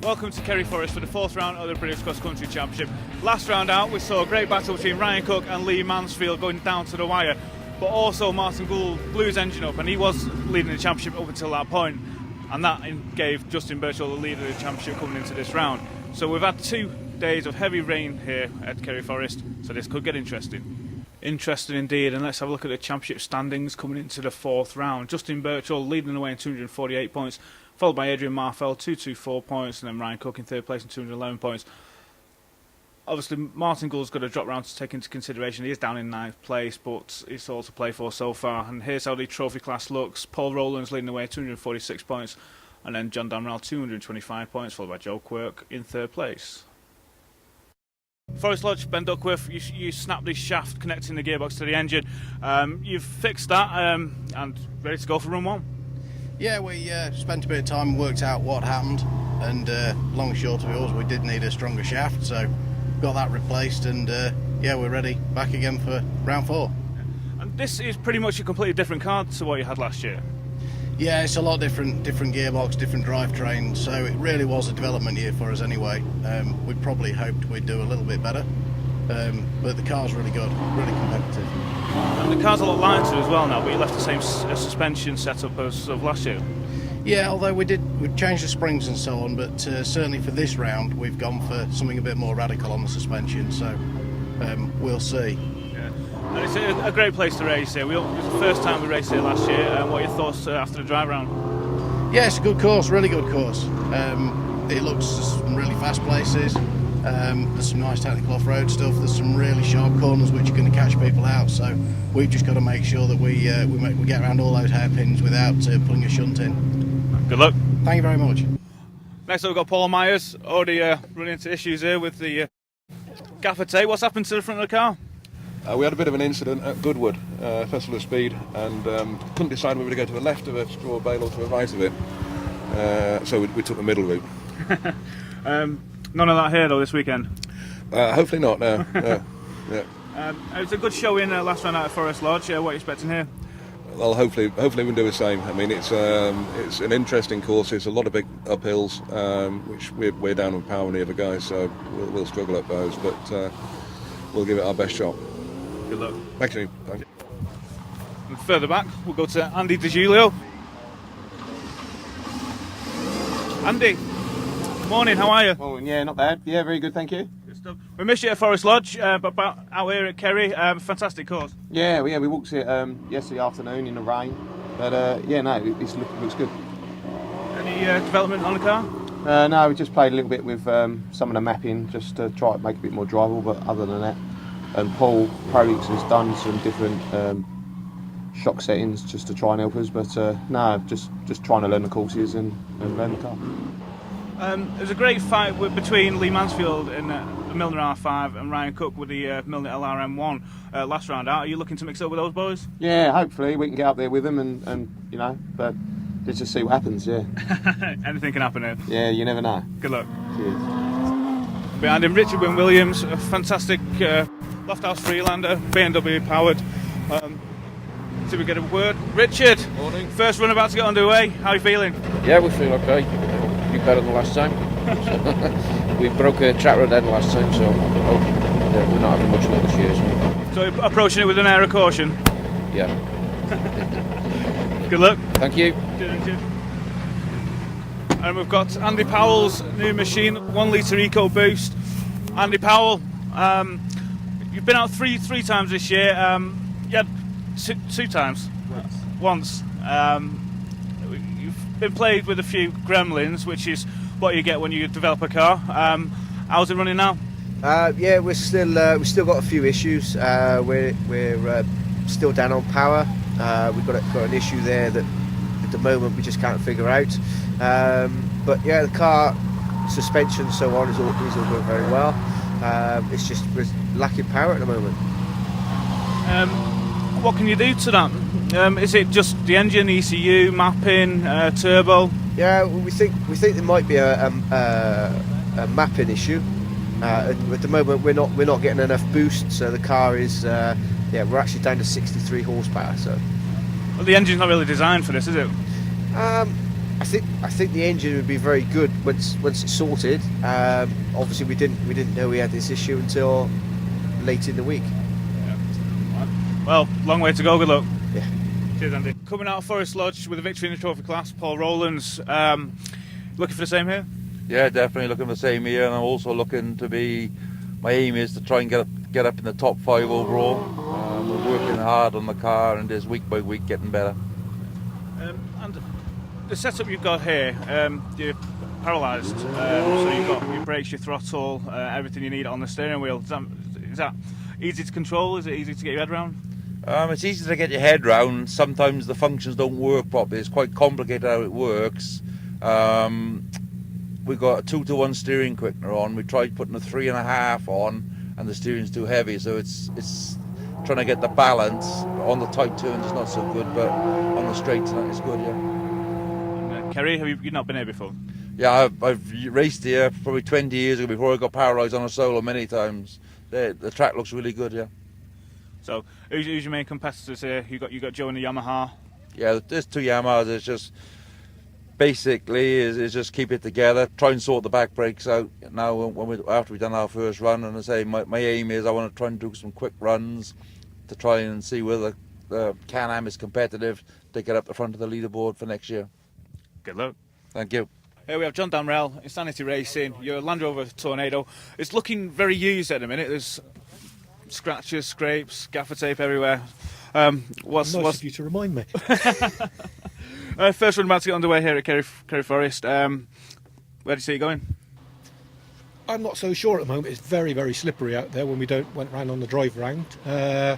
Welcome to Ceri Forrest for the 4th round of the British Cross Country Championship. Last round out we saw a great battle between Ryan Cook and Lee Mansfield going down to the wire, but also Martin Gould blew his engine up and he was leading the championship up until that point, and that gave Justin Birchall the lead of the championship coming into this round. So we've had 2 days of heavy rain here at Ceri Forrest, so this could get interesting. Interesting indeed, and let's have a look at the championship standings coming into the 4th round. Justin Birchall leading the way in 248 points, followed by Adrian Marfell, 224 points, and then Ryan Cook in 3rd place in 211 points. Obviously, Martin Gould's got a drop round to take into consideration. He is down in 9th place, but it's all to play for so far. And here's how the trophy class looks. Paul Rowland's leading the way, 246 points, and then John Damrell, 225 points, followed by Joe Quirk in 3rd place. Forest Lodge, Ben Duckworth, you snapped the shaft connecting the gearbox to the engine. You've fixed that and ready to go for run 1. Yeah, we spent a bit of time and worked out what happened, and long and short of it was we did need a stronger shaft, so got that replaced, and yeah, we're ready back again for round 4. And this is pretty much a completely different car to what you had last year. Yeah, it's a lot different gearbox, different drivetrain, so it really was a development year for us anyway. We probably hoped we'd do a little bit better, but the car's really good, really competitive. And the car's a lot lighter as well now, but you left the same suspension setup as of last year. Yeah, although we'd changed the springs and so on, but certainly for this round we've gone for something a bit more radical on the suspension, so we'll see. And it's a great place to race here. It was the first time we raced here last year. What are your thoughts after the drive round? Yeah, it's a good course, really good course. It looks some really fast places. There's some nice technical off-road stuff. There's some really sharp corners which are going to catch people out. So we've just got to make sure that we get around all those hairpins without pulling a shunt in. Good luck. Thank you very much. Next up we've got Paul Myers. Already running into issues here with the gaffer tape. What's happened to the front of the car? We had a bit of an incident at Goodwood, Festival of Speed, and couldn't decide whether to go to the left of a straw bale or to the right of it. So we took the middle route. None of that here though this weekend? Hopefully not, no. Yeah. It was a good show in last round out at Forest Lodge. What are you expecting here? Well, hopefully we can do the same. I mean, it's an interesting course. It's a lot of big uphills, which we're down with Powell and the other guys, so we'll struggle up those, but we'll give it our best shot. Good luck. Thank you. Thank you. And further back, we'll go to Andy DeGiulio. Andy, morning, how are you? Oh, yeah, not bad. Yeah, very good, thank you. Good stuff. We missed you at Forest Lodge, but out here at Ceri, fantastic course. Yeah, we walked it yesterday afternoon in the rain, but yeah, no, looks good. Any development on the car? No, we just played a little bit with some of the mapping, just to try to make it a bit more drivable, but other than that, and Paul Prolix has done some different shock settings just to try and help us, but no, just trying to learn the courses and learn the car. There was a great fight between Lee Mansfield in the Milner R5 and Ryan Cook with the Milner LRM1 last round out. Are you looking to mix up with those boys? Yeah, hopefully we can get up there with them and you know, but let's just see what happens, yeah. Anything can happen here. Yeah, you never know. Good luck. Cheers. Behind him, Richard Wynne Williams, a fantastic Lofthouse Freelander, BMW powered. See if we get a word. Richard, morning. First run about to get underway. How are you feeling? Yeah, we feel okay. Be better than last time. We broke a track road end last time, so I hope that we're not having much luck this year. So you're approaching it with an air of caution? Yeah. Good luck. Thank you. And we've got Andy Powell's new machine, 1 litre EcoBoost. Andy Powell, you've been out three times this year. You had two times. Once. You've been played with a few gremlins, which is what you get when you develop a car. How's it running now? Yeah, we've still got a few issues. We're still down on power. We've got an issue there that at the moment we just can't figure out. But yeah, the car suspension and so on is all going very well. It's just we're lacking power at the moment. What can you do to that? Is it just the engine, ECU, mapping, turbo? Yeah, we think there might be a mapping issue. At the moment, we're not getting enough boost, so the car is we're actually down to 63 horsepower. So well, the engine's not really designed for this, is it? I think the engine would be very good once it's sorted. Obviously, we didn't know we had this issue until late in the week. Well, long way to go. Good luck. Yeah. Cheers, Andy. Coming out of Forrest Lodge with a victory in the trophy class, Paul Rowlands. Looking for the same here? Yeah, definitely looking for the same here, and I'm also looking to be. My aim is to try and get up in the top 5 overall. We're working hard on the car, and it's week by week getting better. And the setup you've got here, you're paralysed, so you've got your brakes, your throttle, everything you need on the steering wheel. Is that easy to control? Is it easy to get your head around? It's easy to get your head round. Sometimes the functions don't work properly. It's quite complicated how it works. We've got a 2-to-1 steering quickener on. We tried putting a 3.5 on, and the steering's too heavy. So it's trying to get the balance on the tight turns is not so good, but on the straights it's good. Yeah. And, Ceri, have you not been here before? Yeah, I've raced here probably 20 years ago before I got paralysed on a solo many times. The track looks really good. Yeah. So who's your main competitors here? You got Joe and the Yamaha. Yeah, there's 2 Yamahas. It's just basically is just keep it together, try and sort the back brakes out now after we've done our first run. And I say my aim is I want to try and do some quick runs to try and see whether the Can-Am is competitive to get up the front of the leaderboard for next year. Good luck. Thank you. Here we have John Damrell, Insanity Racing, your Land Rover Tornado. It's looking very used at the minute. There's scratches, scrapes, gaffer tape everywhere. Nice of you to remind me. First run about to get underway here at Ceri Forest. Where do you see it going? I'm not so sure at the moment. It's very, very slippery out there when we went round on the drive round. I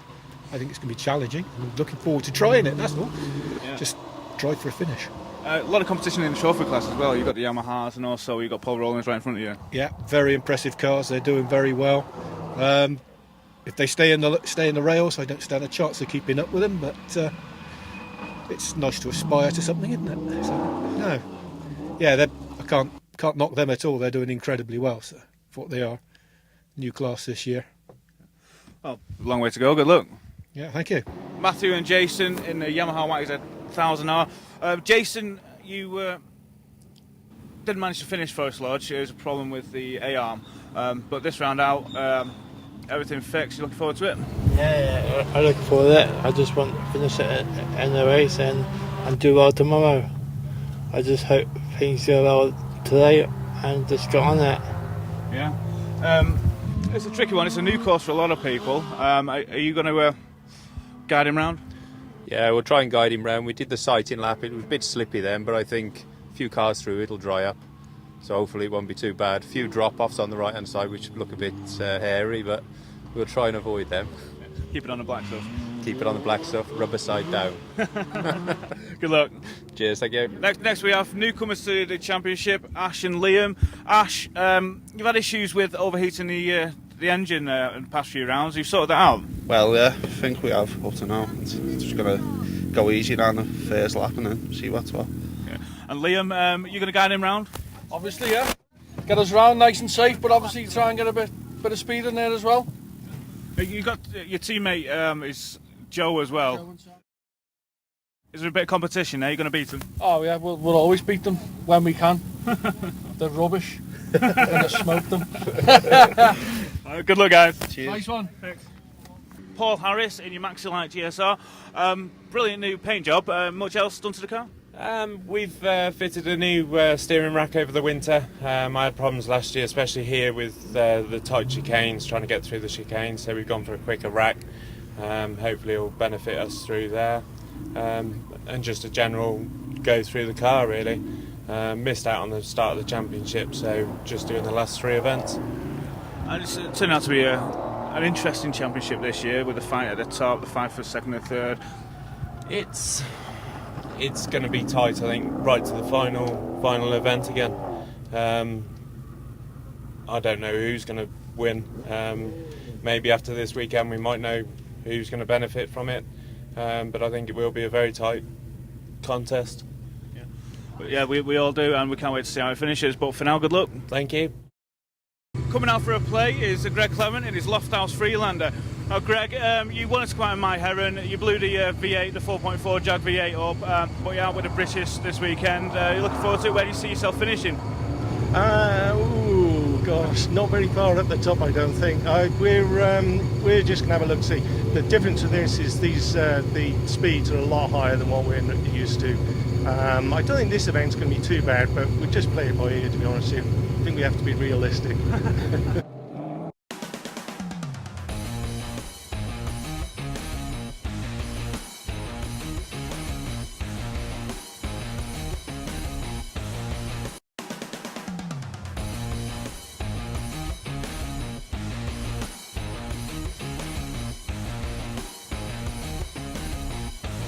think it's going to be challenging. I'm looking forward to trying it, that's all. Yeah. Just drive for a finish. A lot of competition in the trophy class as well. You've got the Yamahas and also you've got Paul Rowlands right in front of you. Yeah, very impressive cars. They're doing very well. If they stay in the rails, I don't stand a chance of keeping up with them, but it's nice to aspire to something, isn't it? So, no. Yeah, I can't knock them at all. They're doing incredibly well, so for what they are. New class this year. Well, long way to go. Good luck. Yeah, thank you. Matthew and Jason in the Yamaha YZ 1000R. Jason, you didn't manage to finish Forest Lodge. There was a problem with the A-arm. But this round out, everything fixed. You looking forward to it? Yeah, I'm looking forward to it. I just want to finish it in the race and do well tomorrow. I just hope things go well today and just get on it. Yeah. It's a tricky one. It's a new course for a lot of people. Are you going to guide him round? Yeah, we'll try and guide him round. We did the sighting lap. It was a bit slippy then, but I think a few cars through it'll dry up. So hopefully it won't be too bad. A few drop-offs on the right-hand side which look a bit hairy, but we'll try and avoid them. Keep it on the black stuff. Keep it on the black stuff, rubber side down. Good luck. Cheers, thank you. Next we have newcomers to the championship, Ashe and Liam. Ashe, you've had issues with overheating the engine in the past few rounds. You've sorted that out? Well, yeah, I think we have up to now. It's just going to go easy down the first lap and then see what's what. Yeah. And Liam, you're going to guide him round? Obviously, yeah. Get us round nice and safe, but obviously try and get a bit of speed in there as well. You got your teammate is Joe as well. Is there a bit of competition there? You're going to beat them? Oh yeah, we'll always beat them when we can. They're rubbish. We're going to smoke them. Good luck, guys. Cheers. Nice one. Thanks. Paul Harris in your Maxilite GSR. Brilliant new paint job. Much else done to the car? We've fitted a new steering rack over the winter. I had problems last year, especially here with the tight chicanes, trying to get through the chicanes, so we've gone for a quicker rack. Hopefully it will benefit us through there. And just a general go through the car, really. Missed out on the start of the championship, so just doing the last 3 events. And it's turned out to be an interesting championship this year, with the fight at the top, the fight for second and third. It's going to be tight, I think, right to the final event again. I don't know who's going to win. Maybe after this weekend we might know who's going to benefit from it. But I think it will be a very tight contest. Yeah, but yeah, we all do, and we can't wait to see how it finishes. But for now, good luck. Thank you. Coming out for a play is Greg Clement in his Lofthouse Freelander. Oh, Greg, you wanted to come out in My Heron. You blew the V8, the 4.4 Jag V8 up, but you're out with the British this weekend. You're looking forward to it. Where do you see yourself finishing? Gosh, not very far up the top, I don't think. We're just going to have a look see. The difference with this is the speeds are a lot higher than what we're used to. I don't think this event's going to be too bad, but we'll just play it by ear, to be honest with you. I think we have to be realistic.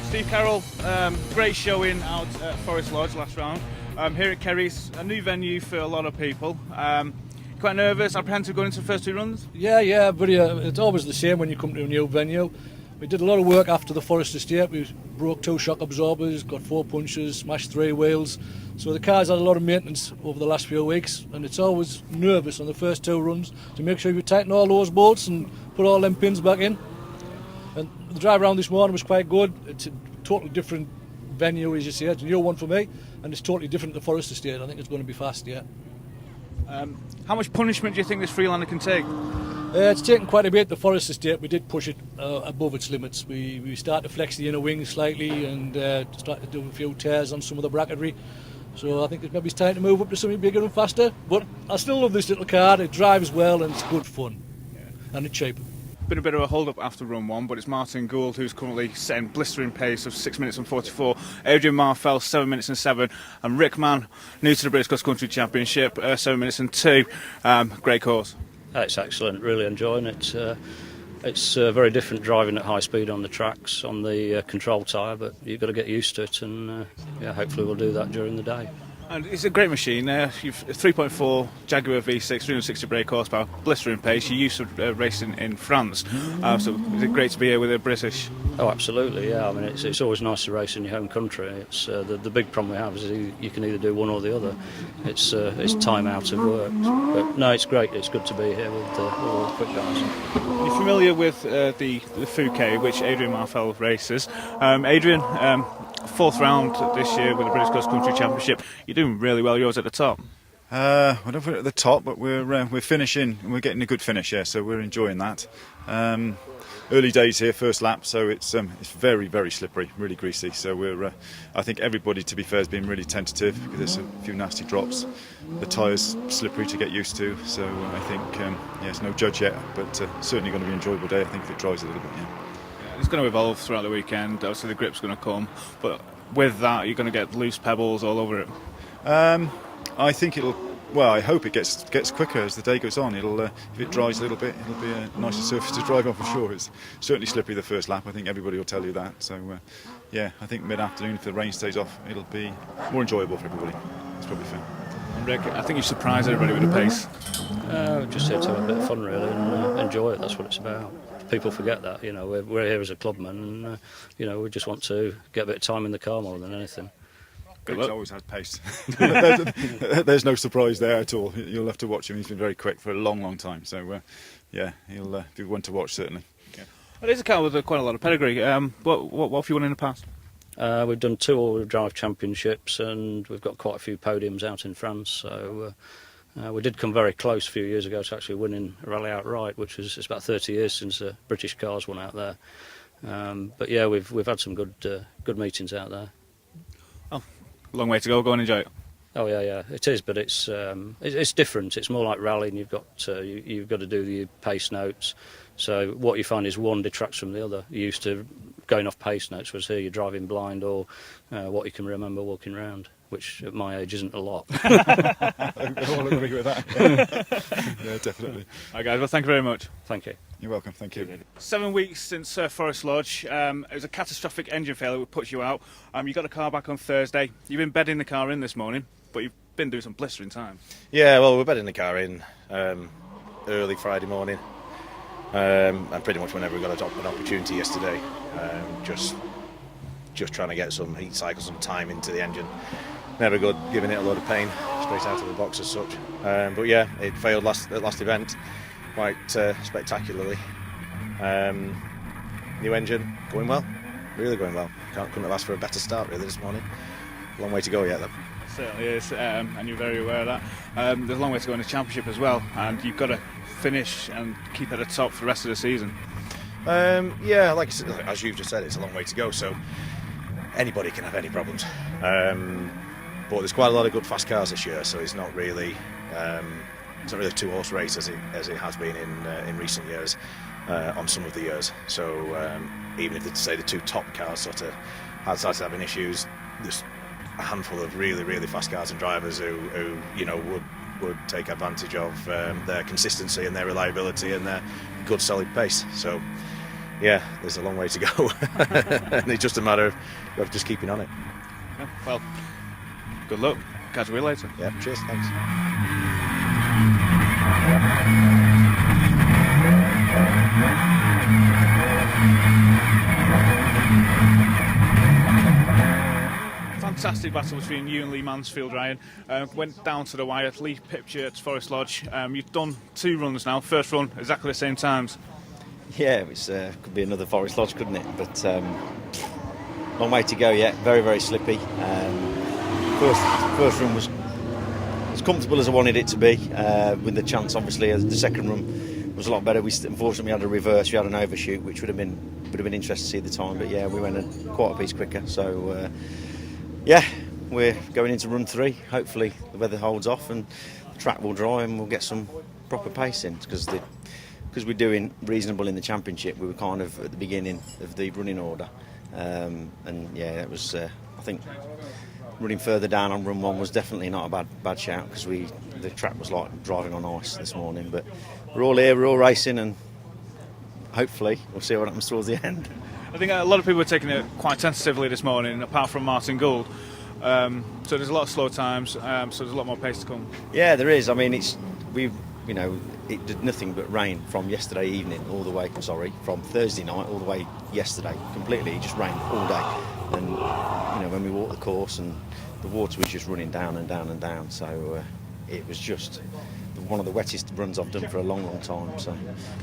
Steve Carroll, great showing out at Forrest Lodge last round. Here at Ceri's, a new venue for a lot of people. Quite nervous, apprehensive going into the first two runs? Yeah, but it's always the same when you come to a new venue. We did a lot of work after the Forrest estate. We broke 2 shock absorbers, got 4 punches, smashed 3 wheels. So the car's had a lot of maintenance over the last few weeks, and it's always nervous on the first 2 runs to make sure you tighten all those bolts and put all them pins back in. And the drive around this morning was quite good. It's a totally different venue, as you say. It's a new one for me, and it's totally different to the Forrest estate. I think it's going to be fast, yeah. How much punishment do you think this Freelander can take? It's taken quite a bit. The Forrest estate, we did push it above its limits. We started to flex the inner wing slightly and started to do a few tears on some of the bracketry. So I think it's maybe time to move up to something bigger and faster. But I still love this little car. It drives well and it's good fun. Yeah. And it's cheap. Been a bit of a hold-up after run 1, but it's Martin Gould who's currently setting blistering pace of 6 minutes and 44. Adrian Marfell 7 minutes and 7, and Rick Mann, new to the British Cross Country Championship, 7 minutes and 2. Great course. It's excellent. Really enjoying it. It's very different driving at high speed on the tracks on the control tyre, but you've got to get used to it, and hopefully we'll do that during the day. And it's a great machine. You've 3.4 Jaguar V6, 360 brake horsepower, blistering pace. You used to racing in France, so is it great to be here with a British? Oh, absolutely. Yeah. I mean, it's always nice to race in your home country. It's the big problem we have is you can either do one or the other. It's time out of work. But no, it's great. It's good to be here with all the quick guys. You're familiar with the Fouquet, which Adrian Marfell races. Adrian. 4th round this year with the British Cross Country Championship. You're doing really well. Yours at the top. I don't put it at the top, but we're finishing. And we're getting a good finish, yeah. So we're enjoying that. Early days here, first lap, so it's very, very slippery, really greasy. So I think everybody, to be fair, has been really tentative because there's a few nasty drops. The tyres slippery to get used to. So I think it's no judge yet, but certainly going to be an enjoyable day. I think if it dries a little bit, yeah. It's going to evolve throughout the weekend. Obviously, the grip's going to come, but with that, you're going to get loose pebbles all over it. I think it'll. Well, I hope it gets quicker as the day goes on. It'll, if it dries a little bit, it'll be a nicer surface to drive on for sure. It's certainly slippery the first lap. I think everybody will tell you that. So, I think mid-afternoon, if the rain stays off, it'll be more enjoyable for everybody. It's probably fair. And Rick, I think you surprised everybody with the pace. Just here to have a bit of fun, really, and enjoy it. That's what it's about. People forget that, we're here as a clubman, and we just want to get a bit of time in the car more than anything. Rick's always has pace. There's no surprise there at all. You'll have to watch him. He's been very quick for a long, long time. So, he'll be one to watch certainly. Yeah. Well, it is a car with quite a lot of pedigree. What have you won in the past? We've done 2 all-wheel drive championships, and we've got quite a few podiums out in France. So. We did come very close a few years ago to actually winning a rally outright, which was it's about 30 years since British cars won out there. But yeah, we've had some good meetings out there. Oh, long way to go. Go and enjoy it. Oh yeah, it is, but it's different. It's more like rallying. You've got to do the pace notes. So what you find is one detracts from the other. You're used to going off pace notes, whereas here you're driving blind or what you can remember walking around, which at my age isn't a lot. I all agree with that. Yeah, definitely. All right, guys, well, thank you very much. Thank you. You're welcome, thank you. 7 weeks since Forrest Lodge. It was a catastrophic engine failure that puts you out. You got the car back on Thursday. You've been bedding the car in this morning, but you've been doing some blistering time. Yeah, well, we're bedding the car in early Friday morning. And pretty much whenever we got an opportunity yesterday, just trying to get some heat cycles, some time into the engine. Never good giving it a load of pain straight out of the box as such. But yeah, it failed at last event quite spectacularly. New engine, going well, really going well. Couldn't have asked for a better start really this morning. Long way to go yet though. Certainly is, and you're very aware of that. There's a long way to go in the championship as well, and you've got to finish and keep at the top for the rest of the season. Yeah, like as you've just said, it's a long way to go, so anybody can have any problems. But there's quite a lot of good fast cars this year, so it's not really a two-horse race as it has been in recent years on some of the years. So even if the two top cars sort of had started having issues, there's a handful of really, really fast cars and drivers who would take advantage of their consistency and their reliability and their good solid pace. So yeah, there's a long way to go and it's just a matter of just keeping on it. Yeah, well, good luck, catch you later. Yeah, cheers, thanks. Fantastic battle between you and Lee Mansfield, Ryan. Went down to the wire. Lee pipped you at Forest Lodge. You've done 2 runs now. First run, exactly the same times. Yeah, it was, could be another Forest Lodge, couldn't it? But long way to go yet. Very, very slippy. First run was as comfortable as I wanted it to be, with the chance, obviously, the second run was a lot better. Unfortunately, we had a reverse. We had an overshoot, which would have been interesting to see at the time. But yeah, we went quite a piece quicker. So yeah, we're going into run 3. Hopefully, the weather holds off and the track will dry and we'll get some proper pace in because we're doing reasonable in the championship. We were kind of at the beginning of the running order, and yeah, it was. I think running further down on run 1 was definitely not a bad shout because the track was like driving on ice this morning. But we're all here, we're all racing, and hopefully we'll see what happens towards the end. I think a lot of people were taking it quite tentatively this morning, apart from Martin Gould. So there's a lot of slow times, so there's a lot more pace to come. Yeah, there is. I mean, it did nothing but rain from yesterday evening all the way. From Thursday night all the way yesterday. Completely, it just rained all day. And when we walked the course, and the water was just running down and down and down. So it was just one of the wettest runs I've done for a long, long time. So,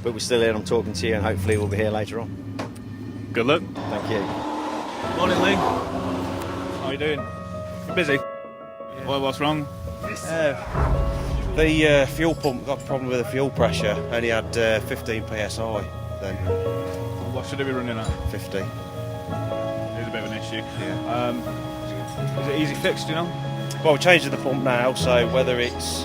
but we're still here. I'm talking to you, and hopefully we'll be here later on. Good luck. Thank you. Morning, Lee. How are you doing? You busy? Yeah. What's wrong? The fuel pump got a problem with the fuel pressure, and he had 15 psi then. What should it be running at? 50. It is a bit of an issue. Yeah. Is it easy fixed, do you know? Well, we're changing the pump now, so whether it's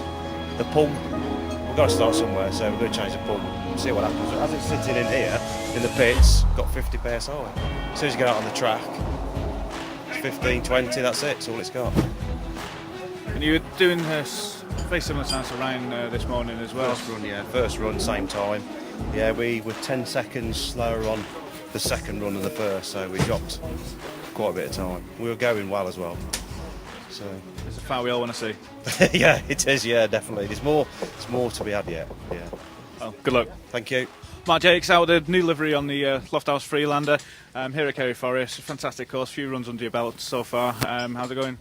the pump, we've got to start somewhere, so we're going to change the pump and see what happens. As it's sitting in here, in the pits, got 50 psi. As soon as you get out on the track, it's 15, 20, that's it, that's all it's got. And you were doing very similar times to Ryan this morning as well. First run, same time. Yeah, we were 10 seconds slower on the second run than the first, so we dropped quite a bit of time. We were going well as well. So it's a fight we all want to see. Yeah, it is. Yeah, definitely. There's more to be had yet. Yeah. Well, good luck. Thank you. Mark Jakes out with a new livery on the Lofthouse Freelander here at Ceri Forest. Fantastic course. Few runs under your belt so far. How's it going?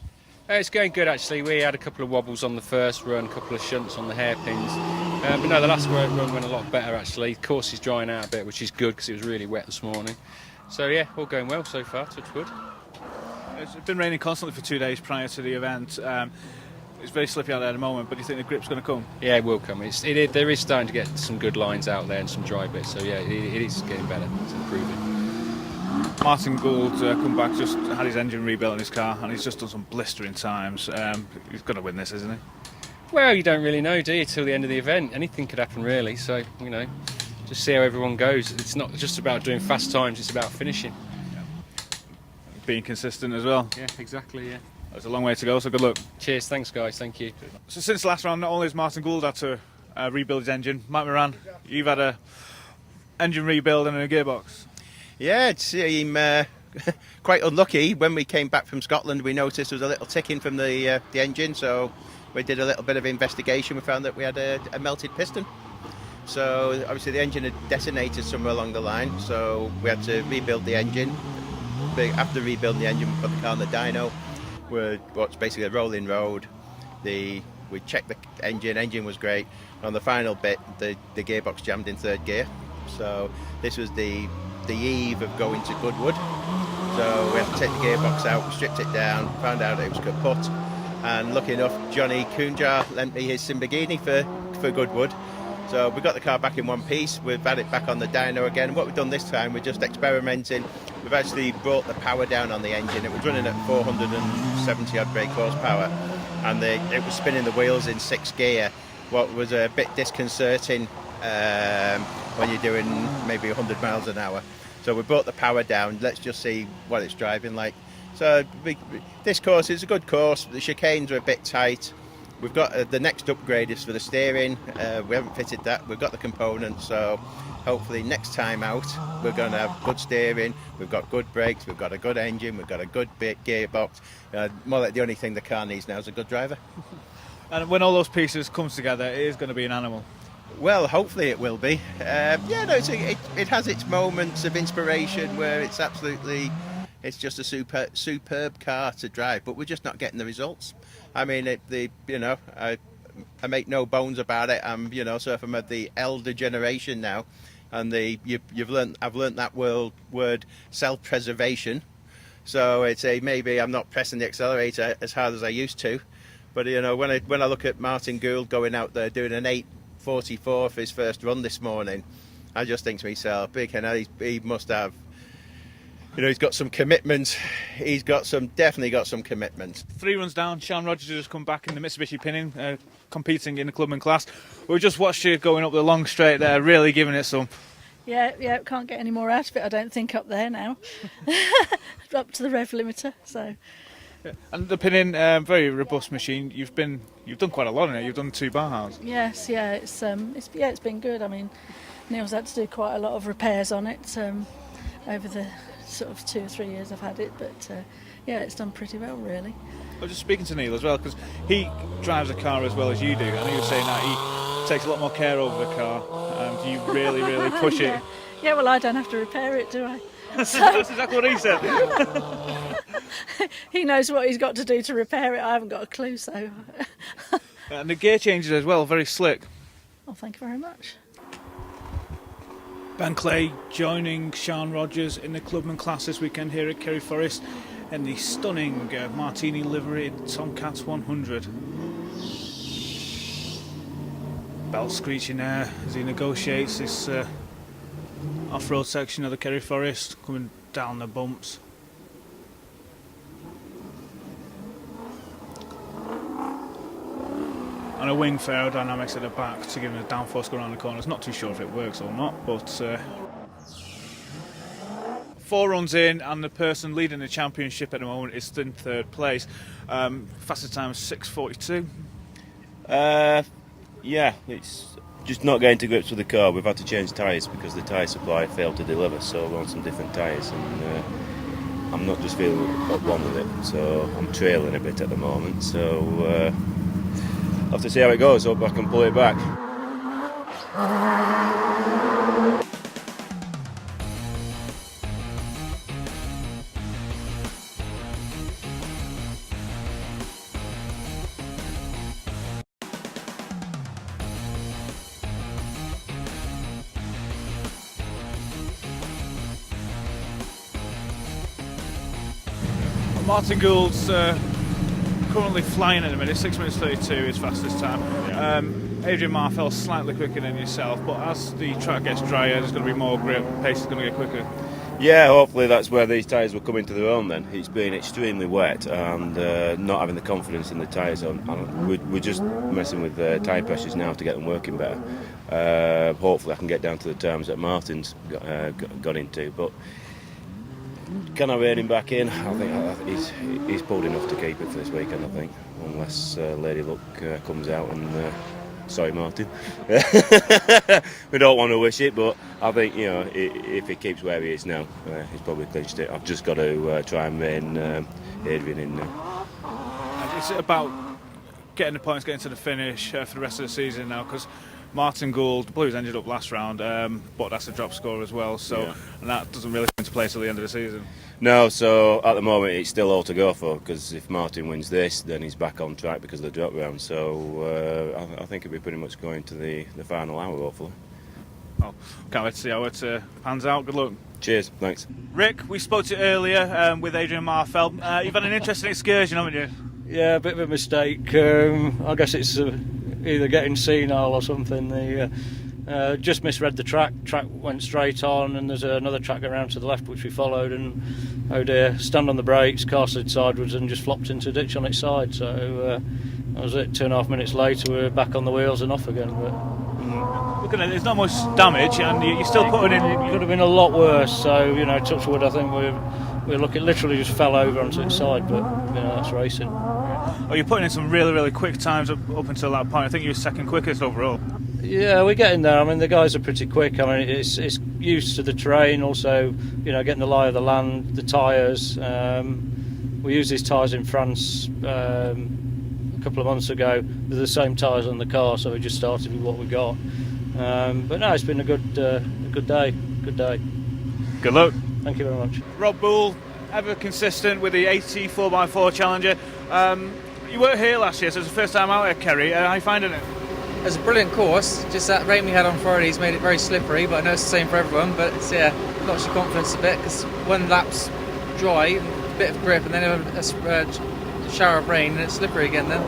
It's going good actually. We had a couple of wobbles on the first run, a couple of shunts on the hairpins. But no, the last run went a lot better actually. The course is drying out a bit, which is good because it was really wet this morning. So yeah, all going well so far, touch wood. It's been raining constantly for 2 days prior to the event. It's very slippy out there at the moment, but do you think the grip's going to come? Yeah, it will come. There is starting to get some good lines out there and some dry bits. So yeah, it is getting better. It's improving. Martin Gould come back, just had his engine rebuilt in his car, and he's just done some blistering times. He's going to win this, isn't he? Well, you don't really know, do you, till the end of the event? Anything could happen, really. So, just see how everyone goes. It's not just about doing fast times, it's about finishing. Yeah. Being consistent as well. Yeah, exactly, yeah. There's a long way to go, so good luck. Cheers, thanks, guys, thank you. So since the last round, not only has Martin Gould had to rebuild his engine, Mike Moran, you've had a engine rebuild and a gearbox. Yeah, it's quite unlucky. When we came back from Scotland, we noticed there was a little ticking from the engine, so we did a little bit of investigation. We found that we had a melted piston. So obviously the engine had detonated somewhere along the line, so we had to rebuild the engine. After rebuilding the engine, we put the car on the dyno. What's basically a rolling road. We checked the engine was great. On the final bit, the gearbox jammed in third gear. So this was the eve of going to Goodwood. So we had to take the gearbox out, we stripped it down, found out it was kaput. And lucky enough, Johnny Kunjar lent me his Lamborghini for Goodwood. So we got the car back in one piece. We've had it back on the dyno again. What we've done this time, we're just experimenting. We've actually brought the power down on the engine. It was running at 470 odd brake horsepower, and it was spinning the wheels in 6th gear. What was a bit disconcerting when you're doing maybe 100 miles an hour. So we brought the power down. Let's just see what it's driving like. So this course is a good course. The chicanes are a bit tight. We've got the next upgrade is for the steering. We haven't fitted that. We've got the components, so hopefully next time out we're going to have good steering. We've got good brakes. We've got a good engine. We've got a good gearbox. More like the only thing the car needs now is a good driver. And when all those pieces come together, it is going to be an animal. Well, hopefully it will be. It has its moments of inspiration where it's just a superb car to drive, but we're just not getting the results. I mean, I make no bones about it. So from the elder generation now, and I've learnt that word self-preservation. So it's maybe I'm not pressing the accelerator as hard as I used to, but when I look at Martin Gould going out there doing an 8:44 for his first run this morning, I just think to myself, big hell, he must have. He's got some commitment. He's definitely got some commitment. 3 runs down, Sean Rogers has come back in the Mitsubishi Pinning, competing in the clubman class. We just watched you going up the long straight there, really giving it some. Yeah, can't get any more out of it, I don't think, up there now. Up to the rev limiter, so. Yeah. And the Pinning, very robust machine. You've done quite a lot in it. You've done 2 bar halves. Yes, it's been good. I mean, Neil's had to do quite a lot of repairs on it over the sort of 2 or 3 years I've had it, but it's done pretty well, really. I was just speaking to Neil as well, because he drives a car as well as you do, and he was saying that he takes a lot more care over the car, and you really, really push it. Yeah, well, I don't have to repair it, do I? So, that's exactly what he said. He knows what he's got to do to repair it. I haven't got a clue, so. And the gear changes as well, very slick. Oh, thank you very much. Ben Clay joining Sean Rogers in the clubman class this weekend here at Ceri Forrest in the stunning Martini livery Tomcat 100. Belt screeching there as he negotiates this off-road section of the Ceri Forrest, coming down the bumps. And a wing for aerodynamics at the back to give him a downforce go around the corners. Not too sure if it works or not, but 4 runs in, and the person leading the championship at the moment is in 3rd place. Fastest time is 6:42. It's just not getting to grips with the car. We've had to change tyres because the tyre supply failed to deliver, so we're on some different tyres, and I'm not just feeling at one with it, so I'm trailing a bit at the moment, so I'll have to see how it goes. Hope I can pull it back. Martin Gould's currently flying at the minute, 6 minutes 32 his fastest time. Adrian Marfell slightly quicker than yourself, but as the track gets drier, there's going to be more grip, pace is going to get quicker. Yeah, hopefully that's where these tyres will come into their own then. It's been extremely wet and not having the confidence in the tyres. We're just messing with tyre pressures now to get them working better. Hopefully I can get down to the terms that Martin's got into, but can I rein him back in? I think he's pulled enough to keep it for this weekend, I think, unless Lady Luck comes out and... sorry, Martin. We don't want to wish it, but I think, if he keeps where he is now, he's probably clinched it. I've just got to try and rein Adrian in now. And it's about getting the points, getting to the finish for the rest of the season now, because Martin Gould, the Blues ended up last round, but that's a drop score as well, and that doesn't really come into play till the end of the season. No, so at the moment it's still all to go for, because if Martin wins this, then he's back on track because of the drop round. So I think he'll be pretty much going to the final hour, hopefully. Well, can't wait to see how it pans out. Good luck. Cheers, thanks. Rick, we spoke to you earlier with Adrian Marfell. You've had an interesting excursion, haven't you? Yeah, a bit of a mistake. I guess it's either getting senile or something. Just misread the track. Track went straight on, and there's another track going around to the left which we followed, and oh dear, stand on the brakes, car slid sideways and just flopped into a ditch on its side. So that was it. 2.5 minutes later, we were back on the wheels and off again. But looking at it, there's not much damage, and you're still putting in. It could have been a lot worse. So touch wood. I think we literally just fell over onto its side. But that's racing. Oh, you're putting in some really, really quick times up until that point. I think you were second quickest overall. Yeah, we're getting there. I mean, the guys are pretty quick. I mean, it's used to the terrain, also, getting the lie of the land, the tyres. We used these tyres in France a couple of months ago. They're the same tyres on the car, so we just started with what we got. But no, it's been a good day. Good day. Good luck. Thank you very much. Rob Bull, ever consistent with the 80 4x4 Challenger. You weren't here last year, so it's the first time out here, Ceri. How are you finding it? It's a brilliant course. Just that rain we had on Friday's made it very slippery, but I know it's the same for everyone. But it's, knocks your confidence a bit because one lap's dry, a bit of grip, and then a shower of rain, and it's slippery again then.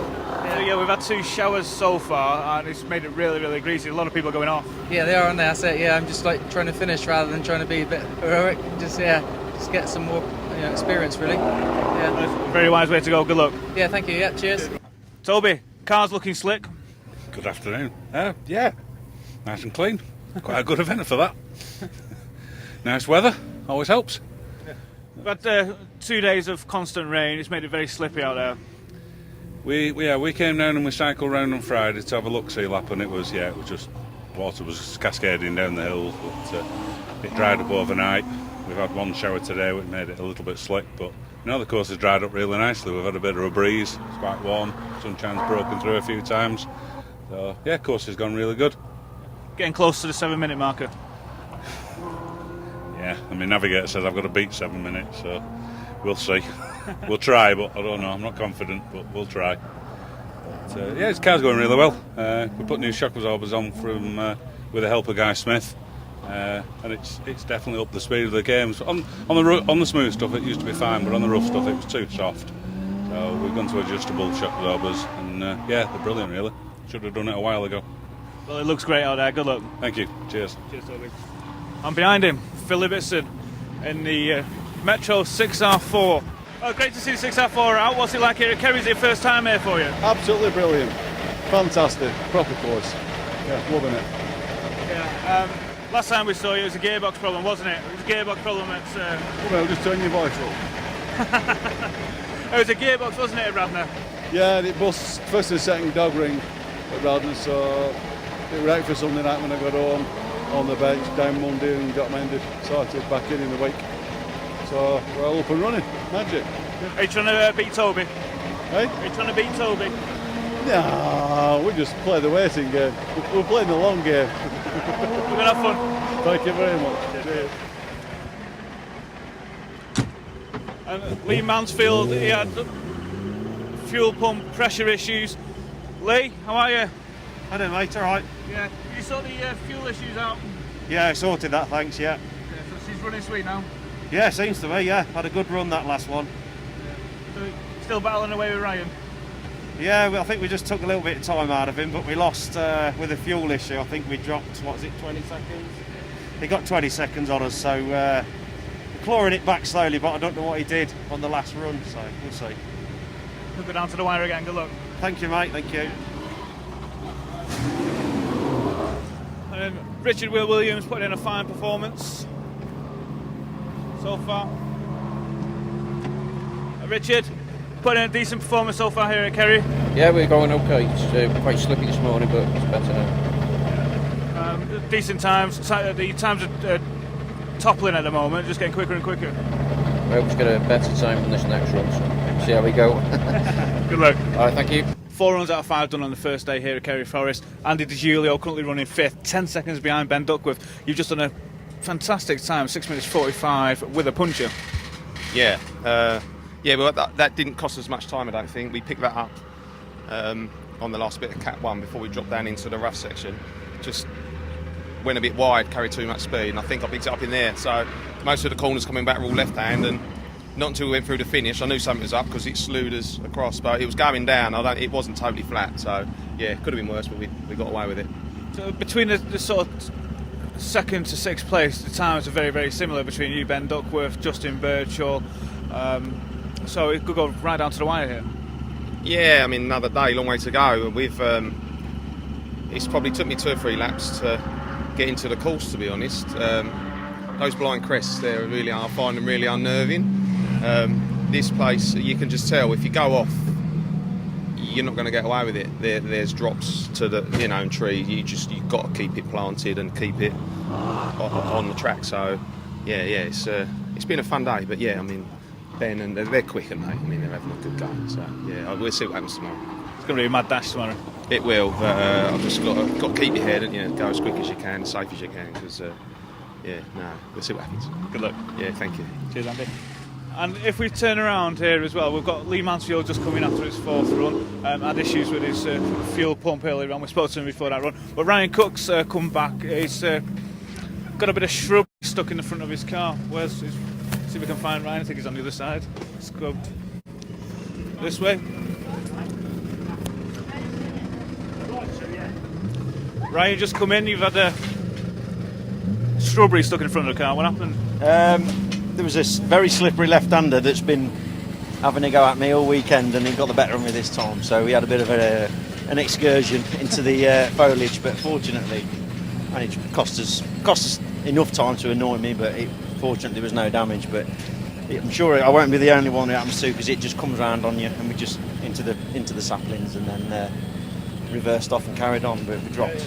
Yeah, we've had 2 showers so far, and it's made it really, really greasy. A lot of people going off. Yeah, they are on there. So I'm just like trying to finish rather than trying to be a bit heroic. Just get some more experience, really. Yeah. That's a very wise way to go. Good luck. Yeah, thank you. Yeah, cheers. Toby, car's looking slick. Good afternoon. Yeah, nice and clean. Quite a good event for that. Nice weather, always helps. We've had 2 days of constant rain. It's made it very slippy out there. We came down and we cycled round on Friday to have a look-see lap, and it was just water was cascading down the hills, but it dried up overnight. We've had one shower today which made it a little bit slick, but the course has dried up really nicely. We've had a bit of a breeze, it's quite warm, sunshine's broken through a few times. So course has gone really good. Getting close to the 7-minute marker. Yeah, I mean, Navigator says I've got to beat 7 minutes, so we'll see. We'll try, but I don't know. I'm not confident, but we'll try. But, this car's going really well. We put new shock absorbers on from with the help of Guy Smith, and it's definitely up the speed of the games. On the smooth stuff, it used to be fine, but on the rough stuff, it was too soft. So we've gone to adjustable shock absorbers, and they're brilliant, really. Should have done it a while ago. Well, it looks great out there. Good luck. Thank you. Cheers. Cheers, Toby. I'm behind him, Phil Ibbotson, in the Metro 6R4. Oh, great to see the 6R4 out. What's it like here at Ceri? Is it your first time here for you? Absolutely brilliant. Fantastic. Proper course. Yeah, loving it. Yeah. Last time we saw you, it was a gearbox problem, wasn't it? It was a gearbox problem at... Well, just turn your voice up. It was a gearbox, wasn't it, at Radnor? Yeah, it was first and second dog ring at Radnor, so it was right for Sunday night when I got home on the bench, down Monday and got mended, sorted back in the week. So we're all up and running, magic. Are you trying to beat Toby? Hey? Are you trying to beat Toby? No, we just play the waiting game. We're playing the long game. We're going to have fun. Thank you very much. Cheers. Lee Mansfield, he had fuel pump pressure issues. Lee, how are you? I don't know, mate, alright. Yeah, you saw the fuel issues out? Yeah, I sorted that, thanks, yeah. So she's running sweet now? Yeah, seems to be, yeah. Had a good run that last one. So still battling away with Ryan? Yeah, well, I think we just took a little bit of time out of him, but we lost with the fuel issue. I think we dropped, 20 seconds? He got 20 seconds on us, so we're clawing it back slowly, but I don't know what he did on the last run, so we'll see. We'll go down to the wire again, good luck. Thank you, mate, thank you. And then Richard Will Williams putting in a fine performance so far. Richard, putting in a decent performance so far here at Ceri. Yeah, we're going okay. It's quite slippy this morning, but it's better now. Decent times. The times are toppling at the moment, just getting quicker and quicker. I hope to get a better time than this next run, so see how we go. Good luck. All right, thank you. 4 runs out of 5 done on the first day here at Ceri Forrest. Andy DiGiulio currently running 5th, 10 seconds behind Ben Duckworth. You've just done a fantastic time, 6 minutes 45 with a puncher. Yeah, well that didn't cost us much time, I don't think. We picked that up on the last bit of Cat 1 before we dropped down into the rough section. Just went a bit wide, carried too much speed, and I think I picked it up in there. So most of the corners coming back were all left hand, and not until we went through the finish, I knew something was up because it slewed us across, but it was going down. It wasn't totally flat, so yeah, it could have been worse, but we got away with it. So between the sort of second to sixth place, the times are very, very similar between you, Ben Duckworth, Justin Birchall. So it could go right down to the wire here. Yeah, I mean, another day, long way to go. It's probably took me 2 or 3 laps to get into the course, to be honest. Those blind crests there really are, I find them really unnerving. This place, you can just tell if you go off, you're not going to get away with it. There's drops to the tree. You've got to keep it planted and keep it on the track. So yeah, it's been a fun day. But yeah, I mean, Ben and they're quick, and mate. I mean, they're having a good game. So yeah, we'll see what happens tomorrow. It's going to be a mad dash tomorrow. It will. I've just got to keep your head and go as quick as you can, as safe as you can, because we'll see what happens. Good luck. Yeah, thank you. Cheers, Andy. And if we turn around here as well, we've got Lee Mansfield just coming after his 4th run. Had issues with his fuel pump earlier on. We spoke to him before that run. But Ryan Cook's come back. He's got a bit of shrub stuck in the front of his car. See if we can find Ryan. I think he's on the other side. Let's go this way. Ryan, just come in. You've had a strawberry stuck in the front of the car. What happened? There was this very slippery left-hander that's been having a go at me all weekend, and he got the better of me this time. So we had a bit of an excursion into the foliage, but fortunately, and it cost us enough time to annoy me. But fortunately, there was no damage. But I'm sure I won't be the only one it happens to, because it just comes round on you, and we just into the saplings, and then reversed off and carried on. But we dropped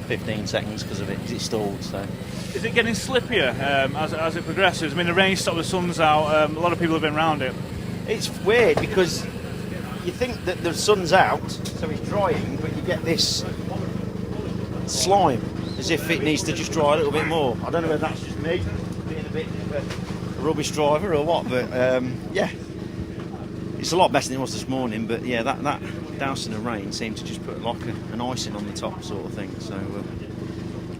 15 seconds because of it, because it stalled. So. Is it getting slippier as it progresses? I mean, the rain stopped, the sun's out. A lot of people have been around it. It's weird because you think that the sun's out, so it's drying, but you get this slime as if it needs to just dry a little bit more. I don't know whether that's just me being a bit of a rubbish driver or what, but yeah, it's a lot better than it was this morning. But yeah, that dousing of rain seemed to just put like an icing on the top sort of thing. So.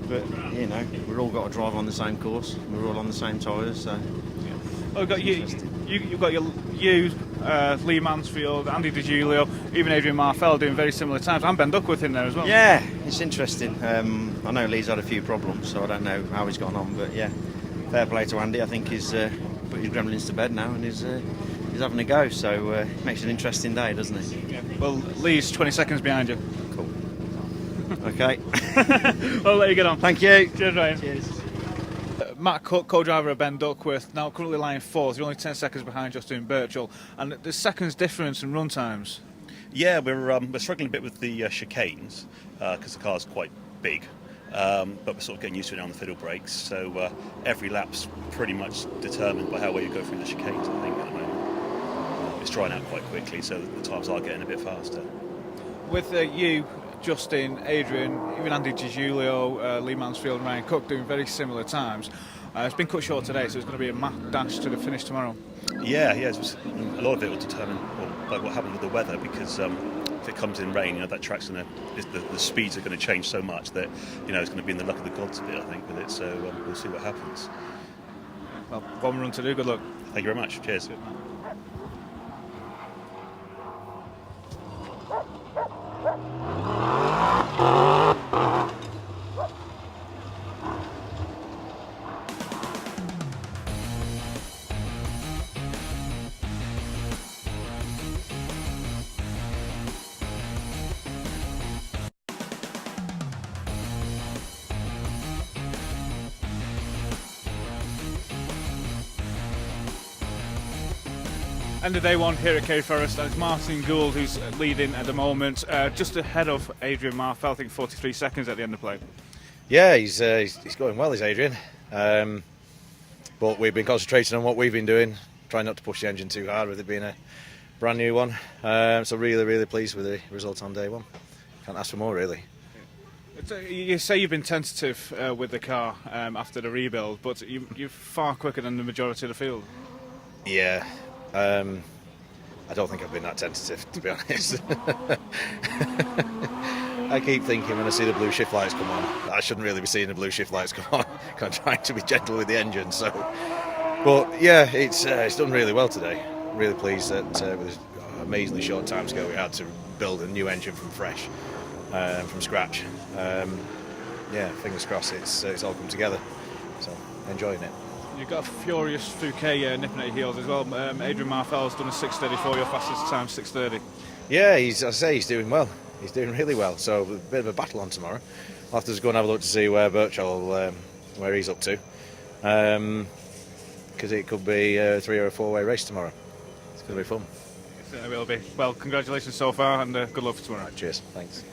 But we've all got to drive on the same course. We're all on the same tyres, so. Well, you've got Lee Mansfield, Andy DiGiulio, even Adrian Marfell doing very similar times, and Ben Duckworth in there as well. Yeah, it's interesting. I know Lee's had a few problems, so I don't know how he's gotten on, but yeah, fair play to Andy. I think he's put his gremlins to bed now and he's having a go. So it makes it an interesting day, doesn't it? Yeah. Well, Lee's 20 seconds behind you. Cool. Okay. I'll let you get on. Thank you. Cheers, Ryan. Cheers. Matt Cook, co-driver of Ben Duckworth, now currently lying 4th. You're only 10 seconds behind Justin Birchall, and there's seconds difference in run times. Yeah, we're struggling a bit with the chicanes because the car's quite big, but we're sort of getting used to it on the fiddle brakes. So every lap's pretty much determined by how well you go through the chicanes. I think at the moment it's drying out quite quickly, so the times are getting a bit faster. With you, Justin, Adrian, even Andy DiGiulio, Lee Mansfield and Ryan Cook doing very similar times. It's been cut short today, so it's going to be a mad dash to the finish tomorrow. Yeah, a lot of it will determine by what happens with the weather, because if it comes in rain, that track's going to, the speeds are going to change so much that it's going to be in the luck of the gods a bit, I think, with it. So we'll see what happens. Well, one run to do. Good luck. Thank you very much. Cheers. End of day one here at Forrest, and it's Martin Gould who's leading at the moment, just ahead of Adrian Marfell, I think 43 seconds at the end of play. Yeah, he's going well, is Adrian. But we've been concentrating on what we've been doing, trying not to push the engine too hard with it being a brand new one. So really, really pleased with the result on day one. Can't ask for more, really. You say you've been tentative with the car after the rebuild, but you're far quicker than the majority of the field. Yeah. I don't think I've been that tentative, to be honest. I keep thinking when I see the blue shift lights come on, I shouldn't really be seeing the blue shift lights come on. I'm trying to be gentle with the engine. So, but yeah, it's done really well today. Really pleased that with the amazingly short time scale we had to build a new engine from fresh, from scratch. Yeah, fingers crossed it's all come together. So enjoying it. You've got a furious Fouquet nipping at your heels as well. Adrian Marfell's done a 6:34, your fastest time 6:30. Yeah, he's doing well. He's doing really well. So a bit of a battle on tomorrow. I'll have to just go and have a look to see where Birchall, where he's up to, because it could be a 3 or a 4-way race tomorrow. It's going to be fun. It certainly will be. Well, congratulations so far, and good luck for tomorrow. Right, cheers. Thanks.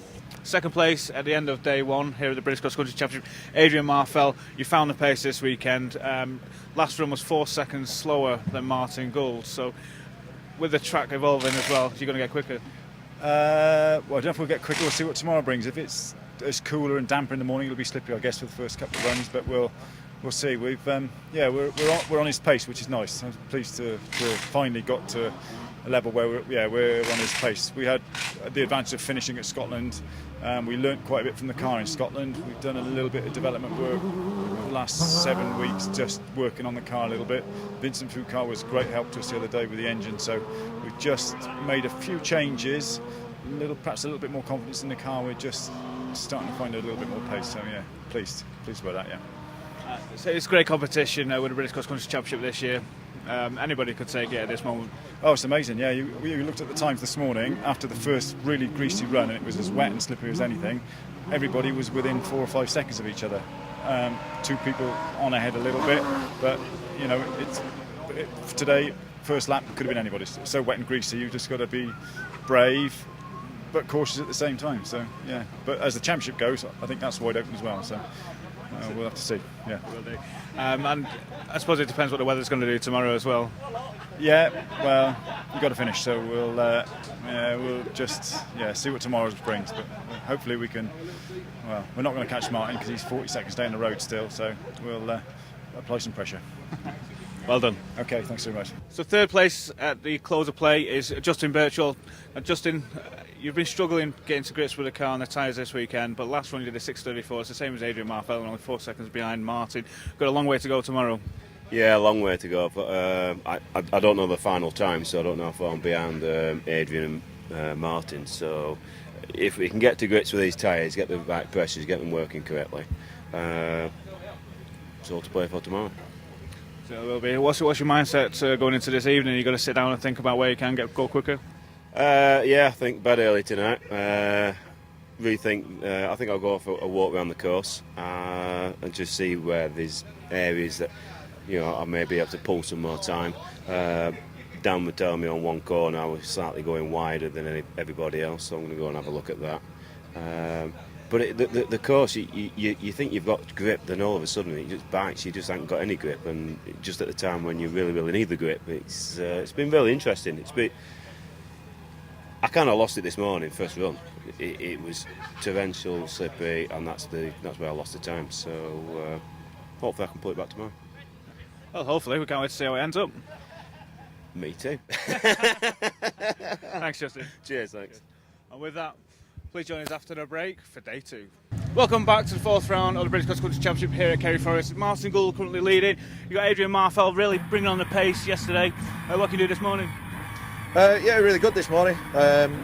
Second place at the end of day one here at the British Cross Country Championship, Adrian Marfell. You found the pace this weekend. Last run was 4 seconds slower than Martin Gould. So, with the track evolving as well, you're going to get quicker. Well, I don't know if we'll get quicker. We'll see what tomorrow brings. If it's cooler and damper in the morning, it'll be slippery, I guess, for the first couple of runs. But we'll see. We're on his pace, which is nice. I'm pleased to finally got to a level where we're on his pace. We had the advantage of finishing at Scotland. We learnt quite a bit from the car in Scotland. We've done a little bit of development work over the last 7 weeks, just working on the car a little bit. Vincent Foucault was a great help to us the other day with the engine, so we've just made a few changes, perhaps a little bit more confidence in the car. We're just starting to find a little bit more pace, so yeah, pleased about that, yeah. So it's great competition with the British Cross Country Championship this year. Anybody could take it at this moment. Oh, it's amazing, yeah. We looked at the times this morning after the first really greasy run, and it was as wet and slippery as anything. Everybody was within 4 or 5 seconds of each other. 2 people on ahead a little bit, but you know, today, first lap could have been anybody. It's so wet and greasy, you've just got to be brave but cautious at the same time. So yeah, but as the championship goes, I think that's wide open as well. So we'll have to see. Yeah. Will do. And I suppose it depends what the weather's going to do tomorrow as well. Yeah. Well, we've got to finish, so we'll just see what tomorrow brings. But hopefully we can. Well, we're not going to catch Martin because he's 40 seconds down the road still. So we'll apply some pressure. Well done. Okay, thanks very much. So third place at the close of play is Justin Birchall. Justin, you've been struggling getting to grips with the car and the tyres this weekend, but last run you did a 6:34. It's the same as Adrian Marfell, and only 4 seconds behind Martin. Got a long way to go tomorrow. Yeah, a long way to go. But I don't know the final time, so I don't know if I'm behind Adrian and Martin. So if we can get to grips with these tyres, get the right pressures, get them working correctly, it's all to play for tomorrow. So it will be. What's your mindset going into this evening? Are you going to sit down and think about where you can go quicker? Yeah, I think bed early tonight. Rethink. I think I'll go for a walk around the course and just see where there's areas that I may be able to pull some more time. Dan would tell me on one corner I was slightly going wider than everybody else, so I'm going to go and have a look at that. But the course, you think you've got grip, then all of a sudden it just bites. You just haven't got any grip, and just at the time when you really, really need the grip, it's been really interesting. I kind of lost it this morning, first run. It was torrential, slippery, and that's where I lost the time. So hopefully I can put it back tomorrow. Well, hopefully we can't wait to see how it ends up. Me too. Thanks, Justin. Cheers, thanks. And with that, please join us after the break for day 2. Welcome back to the 4th round of the British Cross Country Championship here at Ceri Forrest. Martin Gould currently leading. You got Adrian Marfell really bringing on the pace yesterday. What can you do this morning? Yeah, really good this morning.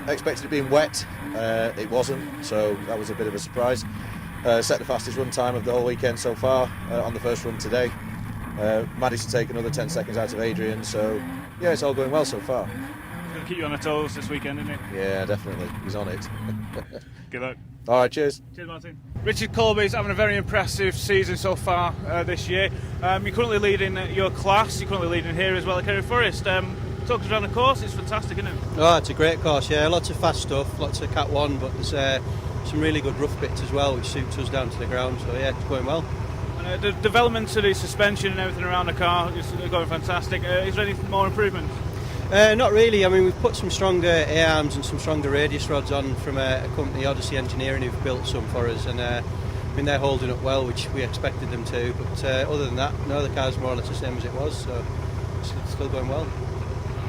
Expected it being wet. It wasn't, so that was a bit of a surprise. Set the fastest run time of the whole weekend so far on the first run today. Managed to take another 10 seconds out of Adrian, so yeah, it's all going well so far. Going to keep you on the toes this weekend, isn't it? Yeah, definitely. He's on it. Good luck. All right, cheers. Cheers, Martin. Richard Colby's having a very impressive season so far this year. You're currently leading your class. You're currently leading here as well at Ceri Forrest. Talk us around the course. It's fantastic, isn't it? Oh, it's a great course, yeah. Lots of fast stuff, lots of Cat 1, but there's some really good rough bits as well, which suits us down to the ground. So yeah, it's going well. And the development to the suspension and everything around the car is going fantastic. Is there any more improvement? Not really. I mean, we've put some stronger A-arms and some stronger radius rods on from a company, Odyssey Engineering, who've built some for us, and I mean, they're holding up well, which we expected them to. But other than that, no, the car's more or less the same as it was, so it's still going well.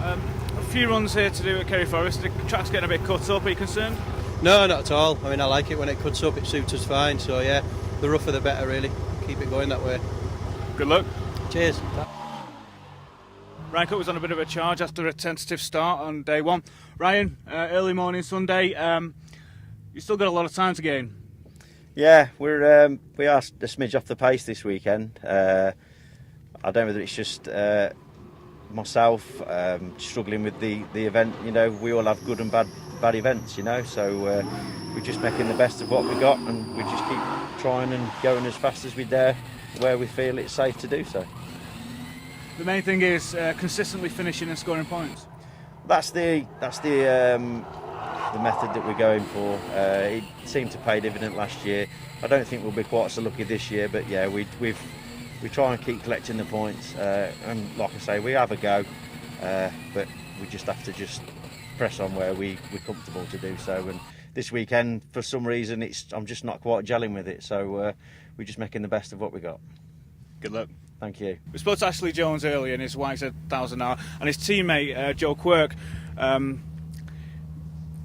A few runs here to do at Ceri Forrest. The track's getting a bit cut up. Are you concerned? No, not at all. I mean, I like it when it cuts up. It suits us fine. So yeah, the rougher the better, really. Keep it going that way. Good luck. Cheers. Ryan Cook was on a bit of a charge after a tentative start on day one. Ryan, early morning Sunday, you still got a lot of time to gain. Yeah, we are a smidge off the pace this weekend. I don't know whether it's just myself struggling with the event. You know, we all have good and bad events. You know, so we're just making the best of what we got, and we just keep trying and going as fast as we dare where we feel it's safe to do so. The main thing is consistently finishing and scoring points. That's the method that we're going for. It seemed to pay dividend last year. I don't think we'll be quite so lucky this year, but yeah, we try and keep collecting the points. And like I say, we have a go, but we just have to just press on where we're comfortable to do so. And this weekend, for some reason, I'm just not quite gelling with it. So we're just making the best of what we got. Good luck. Thank you. We spoke to Ashley Jones earlier, and his wife's 1,000 an hour, and his teammate Joe Quirk.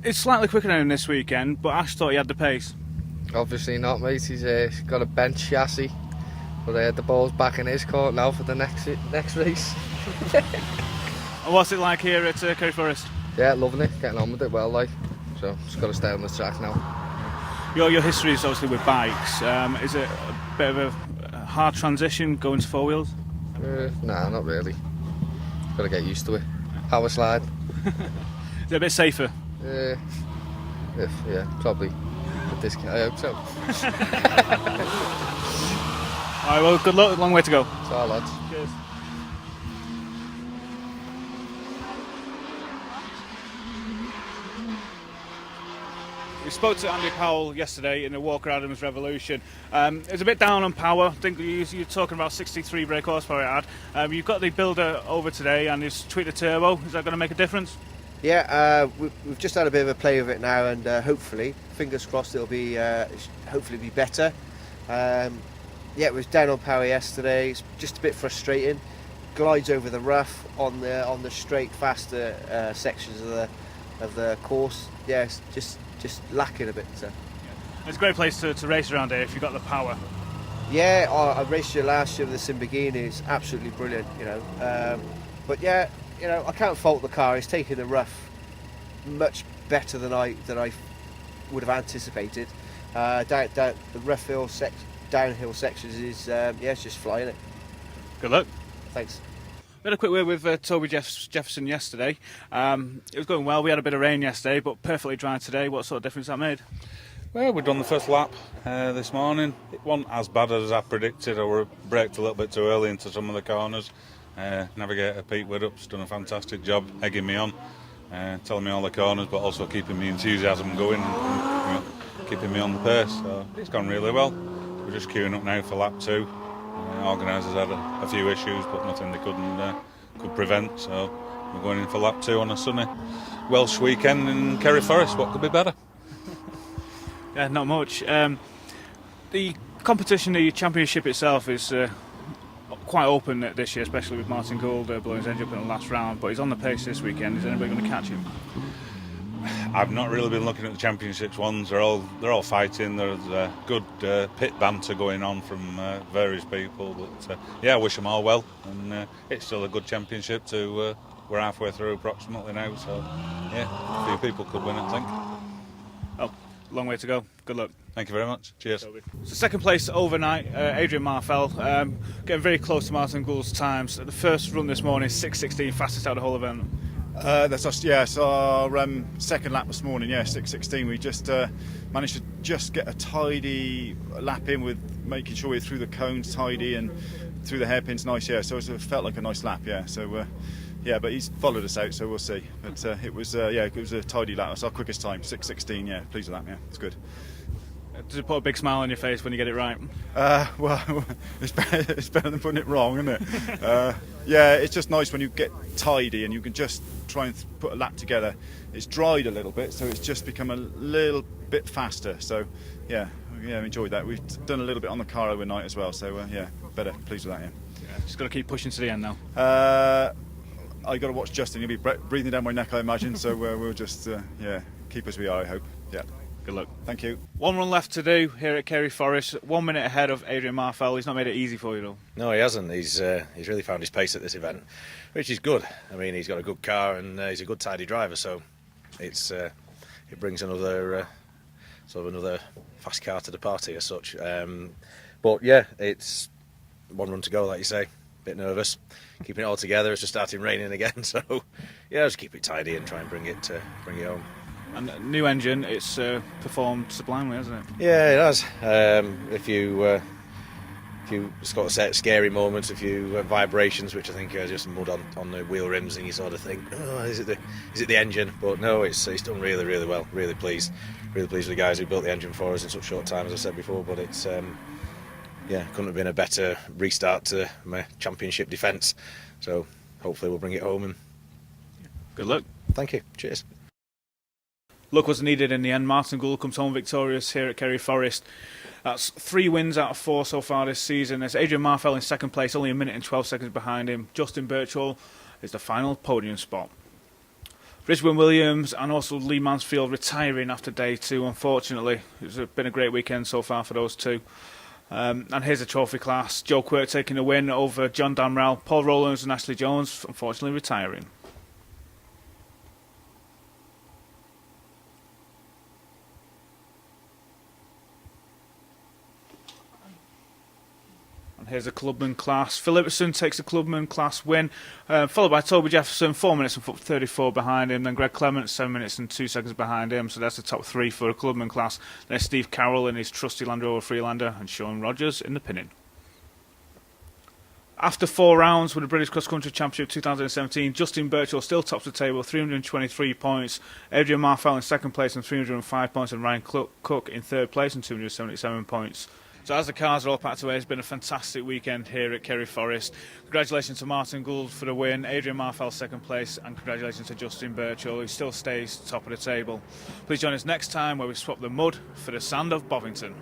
It's slightly quicker than him this weekend, but Ash thought he had the pace. Obviously not, mate. He's got a bench chassis, but the ball's back in his court now for the next race. And what's it like here at Ceri Forrest? Yeah, loving it. Getting on with it well, like. So just got to stay on the track now. Your history is obviously with bikes. Is it a bit of a hard transition going to four wheels? Nah, not really. Got to get used to it. Power slide. Is it a bit safer? Yeah, probably. With this, I hope so. Alright, well, good luck. Long way to go. It's all, lads. Cheers. We spoke to Andy Powell yesterday in the Walker Adams Revolution. It was a bit down on power. I think you're talking about 63 brake horsepower it had. You've got the builder over today and he's tweaked the turbo. Is that going to make a difference? Yeah, we've just had a bit of a play with it now, and hopefully, fingers crossed, it'll be hopefully be better. Yeah, it was down on power yesterday. It's just a bit frustrating. Glides over the rough on the straight, faster sections of the course. Yeah, it's just lacking a bit. So. It's a great place to race around here if you've got the power. Yeah, I raced here last year with the Lamborghini. It's absolutely brilliant, you know. But yeah, you know, I can't fault the car. It's taking the rough much better than I would have anticipated. The rough hill downhill sections is it's just flying it. Good luck. Thanks. We had a quick word with Toby Jefferson yesterday. It was going well. We had a bit of rain yesterday, but perfectly dry today. What sort of difference that made? Well, we'd done the first lap this morning. It wasn't as bad as I predicted. I braked a little bit too early into some of the corners. Navigator Pete Widdup's done a fantastic job egging me on, telling me all the corners, but also keeping me enthusiasm going and keeping me on the pace. So it's gone really well. We're just queuing up now for lap 2. Organisers had a few issues, but nothing they could prevent. So we're going in for lap 2 on a sunny Welsh weekend in Ceri Forrest. What could be better? Yeah, not much. The competition, the championship itself is quite open this year, especially with Martin Gould blowing his engine up in the last round, but he's on the pace this weekend. Is anybody going to catch him? I've not really been looking at the championships ones. They're all fighting. There's good pit banter going on from various people, but I wish them all well. And it's still a good championship. We're halfway through approximately now, so a few people could win it, I think. Oh, long way to go. Good luck. Thank you very much. Cheers. So second place overnight, Adrian Marfell, getting very close to Martin Gould's times. The first run this morning, 6:16, fastest out of the whole event. That's us, yeah. So our second lap this morning, 6:16. We just managed to just get a tidy lap in with making sure we're through the cones tidy and through the hairpins nice, yeah. So it felt like a nice lap, yeah. So but he's followed us out, so we'll see. But it was a tidy lap. It's our quickest time, 6:16. Yeah, pleased with that. Yeah, it's good. Does it put a big smile on your face when you get it right? Well, it's better than putting it wrong, isn't it? It's just nice when you get tidy and you can just try and put a lap together. It's dried a little bit, so it's just become a little bit faster. So, enjoyed that. We've done a little bit on the car overnight as well, so better. Pleased with that, yeah. Just got to keep pushing to the end now. I got to watch Justin. He'll be breathing down my neck, I imagine. So we'll just keep as we are, I hope. Yeah. Good luck. Thank you. One run left to do here at Ceri Forrest. 1 minute ahead of Adrian Marfell. He's not made it easy for you, though. No, he hasn't. He's really found his pace at this event, which is good. I mean, he's got a good car and he's a good, tidy driver, so it brings another another fast car to the party as such. But yeah, it's 1 run to go, like you say. Bit nervous, keeping it all together. It's just starting raining again, so yeah, just keep it tidy and try and bring it home. And new engine, it's performed sublimely, hasn't it? Yeah, it has. If you it's got a set of scary moments, a few vibrations, which I think are just mud on the wheel rims, and you sort of think, oh, is it the engine? But no, it's done really, really well. Really pleased with the guys who built the engine for us in such a short time, as I said before. But it's couldn't have been a better restart to my championship defence. So hopefully we'll bring it home. And good luck. Thank you. Cheers. Luck was needed in the end. Martin Gould comes home victorious here at Ceri Forrest. That's 3 wins out of 4 so far this season. There's Adrian Marfell in second place, only 1 minute and 12 seconds behind him. Justin Birchall is the final podium spot. Ridgwin Williams and also Lee Mansfield retiring after day 2, unfortunately. It's been a great weekend so far for those two. And here's the trophy class. Joe Quirk taking the win over John Damrell. Paul Rowlands and Ashley Jones unfortunately retiring. Here's the Clubman class. Phillipson takes the Clubman class win, followed by Toby Jefferson, 4 minutes and 34 behind him. Then Greg Clement, 7 minutes and 2 seconds behind him. So that's the top 3 for the Clubman class. Then Steve Carroll in his trusty Land Rover Freelander, and Sean Rogers in the pinning. After 4 rounds with the British Cross Country Championship 2017, Justin Birchall still tops the table, 323 points. Adrian Marfell in second place and 305 points, and Ryan Cook in third place and 277 points. So as the cars are all packed away, it's been a fantastic weekend here at Ceri Forrest. Congratulations to Martin Gould for the win, Adrian Marfell second place, and congratulations to Justin Birchall, who still stays top of the table. Please join us next time where we swap the mud for the sand of Bovington.